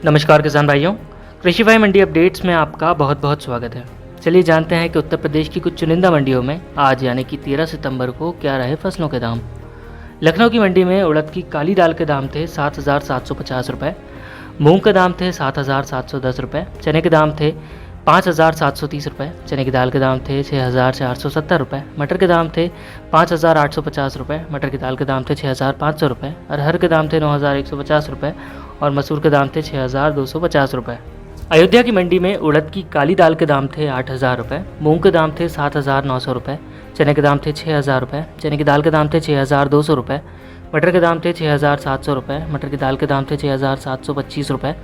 नमस्कार किसान भाइयों, कृषि भाई मंडी अपडेट्स में आपका बहुत बहुत स्वागत है। चलिए जानते हैं कि उत्तर प्रदेश की कुछ चुनिंदा मंडियों में आज यानी कि 13 सितंबर को क्या रहे फसलों के दाम। लखनऊ की मंडी में उड़द की काली दाल के दाम थे 7,750 रुपये, मूंग के दाम थे 7,710 रुपये, चने के दाम थे 5,730 रुपये, चने की दाल के दाम थे 6,470 रुपये, मटर के दाम थे 5,850 रुपये, मटर की दाल के दाम थे 6,500 रुपये, अरहर के दाम थे 9,150 रुपये और मसूर के दाम थे 6,250 रुपये। अयोध्या की मंडी में उड़द की काली दाल के दाम थे 8,000 रुपये, मूंग के दाम थे 7,900 रुपये, चने के दाम थे 6,000 रुपये, चने की दाल के दाम थे 6,200 रुपये, मटर के दाम थे 6,700 रुपये, मटर की दाल के दाम थे 6,725 रुपये,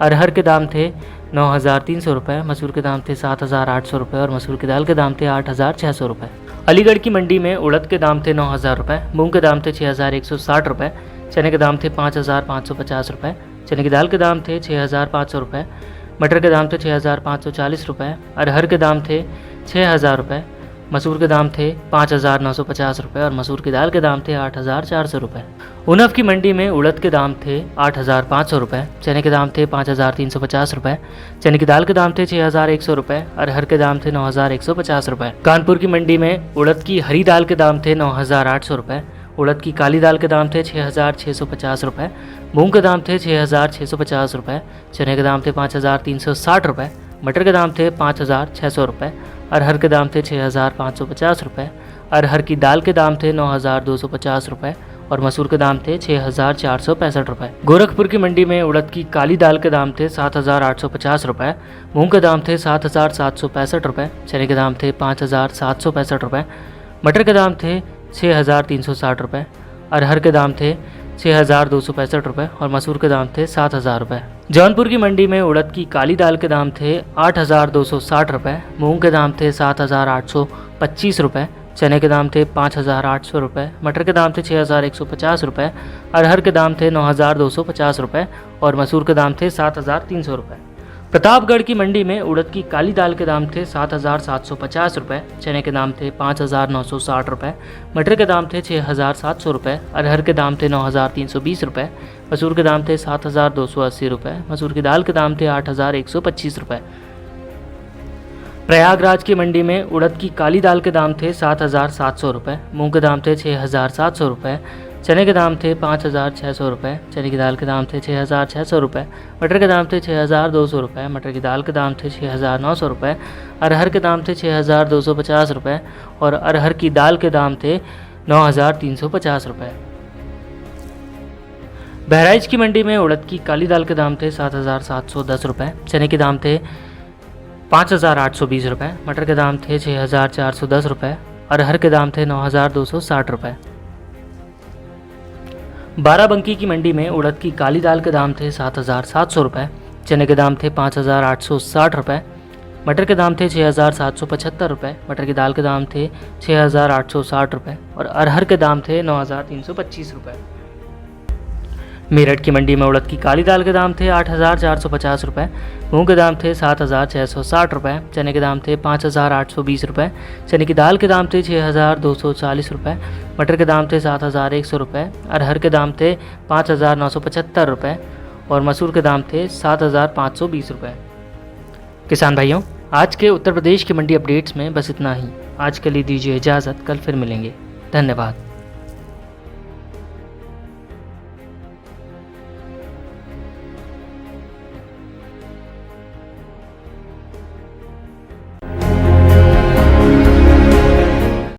अरहर के दाम थे 9,300 रुपये, मसूर के दाम थे 7,800 रुपये और मसूर की दाल के दाम थे 8,600 रुपये। अलीगढ़ की मंडी में उड़द के दाम थे 9,000 रुपये, मूंग के दाम थे 6,160 रुपये, चने के दाम थे 5,550 रुपये, चने की दाल के दाम थे 6,500 रुपये, मटर के दाम थे 6,540 रुपये, अरहर के दाम थे 6,000 रुपये, मसूर के दाम थे 5,950 रुपये और मसूर की दाल के दाम थे 8,400 रुपये। उन्नाव की मंडी में उड़द के दाम थे 8,500 रुपये, चने के दाम थे 5,350 रुपये, चने की दाल के दाम थे 6,100 रुपये, अरहर के दाम थे 9,150 रुपये। कानपुर की मंडी में उड़द की हरी दाल के दाम थे 9,800 रुपये, उड़द की काली दाल के दाम थे 6,650 रुपये, मूंग के दाम थे 6,650 रुपये, चने के दाम थे 5,360 रुपये, मटर के दाम थे 5,600 रुपये, अरहर के दाम थे 6,550 रुपये, अरहर की दाल के दाम थे 9,250 रुपये और मसूर के दाम थे 6,465 रुपये। गोरखपुर की मंडी में उड़द की काली दाल के दाम थे 7,850 रुपये, मूंग के दाम थे 7,765 रुपये, चने के दाम थे 5,765 रुपये, मटर के दाम थे 6,360 रुपये, अरहर के दाम थे 6,265 रुपये और मसूर के दाम थे 7,000 रुपये। जौनपुर की मंडी में उड़द की काली दाल के दाम थे 8,260 रुपये, मूंग के दाम थे 7,825 रुपये, चने के दाम थे 5,800 रुपये, मटर के दाम थे 6,150 रुपये, अरहर के दाम थे 9,250 रुपये और मसूर के दाम थे 7,300 रुपये। प्रतापगढ़ की मंडी में उड़द की काली दाल के दाम थे 7,750 रुपये, चने के दाम थे 5,960 रुपये, मटर के दाम थे 6,700 रुपये, अरहर के दाम थे 9,320 रुपये, मसूर के दाम थे 7,280 रुपये, मसूर की दाल के दाम थे 8,125 रुपये। प्रयागराज की मंडी में उड़द की काली दाल के दाम थे 7,700 रुपये, मूंग के दाम थे 6,700 रुपये, चने के दाम थे 5,600 रुपये, चने की दाल के दाम थे 6,600 रुपये, मटर के दाम थे 6,200 रुपये, मटर की दाल के दाम थे 6,900 रुपये, अरहर के दाम थे 6,250 रुपये और अरहर की दाल के दाम थे 9,350 रुपये। बहराइच की मंडी में उड़द की काली दाल के दाम थे 7,710 रुपये, चने के दाम थे 5,820 रुपये, मटर के दाम थे 6,410 रुपये, अरहर के दाम थे 9,260 रुपये। बाराबंकी की मंडी में उड़द की काली दाल के दाम थे 7,700 रुपये, चने के दाम थे 5,860 रुपये, मटर के दाम थे 6,775 रुपये, मटर की दाल के दाम थे 6,860 रुपये और अरहर के दाम थे 9,325 रुपये। मेरठ की मंडी में उड़द की काली दाल के दाम थे 8,450 रुपये, मूंग के दाम थे 7,660 रुपये, चने के दाम थे 5,820 रुपये, चने की दाल के दाम थे 6,240 रुपये, मटर के दाम थे 7,100 रुपये, अरहर के दाम थे 5,975 रुपये और मसूर के दाम थे 7,520 रुपये। किसान भाइयों, आज के उत्तर प्रदेश की मंडी अपडेट्स में बस इतना ही। आज के लिए दीजिए इजाज़त, कल फिर मिलेंगे। धन्यवाद।